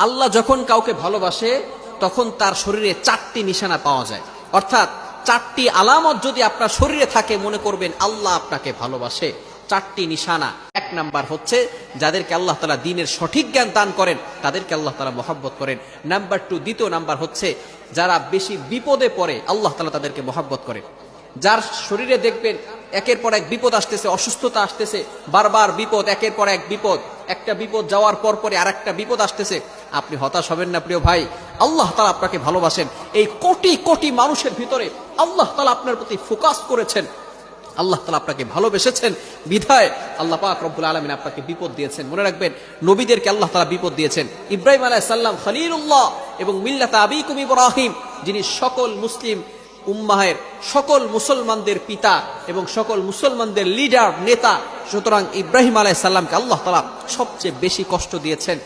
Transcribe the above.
আল্লাহ যখন কাউকে ভালোবাসে তখন তার শরীরে 4টি নিশানা পাওয়া যায়, অর্থাৎ 4টি আলামত যদি আপনার শরীরে থাকে মনে করবেন আল্লাহ আপনাকে ভালোবাসে। 4টি নিশানা। 1 নাম্বার হচ্ছে যাদেরকে আল্লাহ তাআলা দ্বীনের সঠিক জ্ঞান দান করেন তাদেরকে আল্লাহ তাআলা মহব্বত করেন। নাম্বার 2, দ্বিতীয় নাম্বার হচ্ছে যারা বেশি বিপদে পড়ে আল্লাহ তাআলা তাদেরকে মহব্বত করেন। যার শরীরে দেখবেন একের পর এক বিপদ আসতেছে, অসুস্থতা আসতেছে, বারবার বিপদ, একের পর এক বিপদ, একটা বিপদ যাওয়ার পর পরে আরেকটা বিপদ আসতেছে, আপনি হতাশ হবেন না প্রিয় ভাই। আল্লাহ তাআলা আপনাকে ভালোবাসেন। এই কোটি কোটি মানুষের ভিতরে আল্লাহ তাআলা আপনার প্রতি ফোকাস করেছেন, আল্লাহ তাআলা আপনাকে ভালোবেসেছেন বিধায় আল্লাহ পাক রব্বুল আলামিন আপনাকে বিপদ দিয়েছেন। মনে রাখবেন নবীদেরকে আল্লাহ তাআলা বিপদ দিয়েছেন। ইব্রাহিম আলাইহিস সালাম খলিলুল্লাহ এবং মিল্লাত আবিকুম ইব্রাহিম, যিনি সকল মুসলিম উম্মাহের সকল মুসলমানদের পিতা এবং সকল মুসলমানদের লিডার নেতা, সুতরাং ইব্রাহিম আলাইহিস সালামকে আল্লাহ তাআলা সবচেয়ে বেশি কষ্ট দিয়েছেন।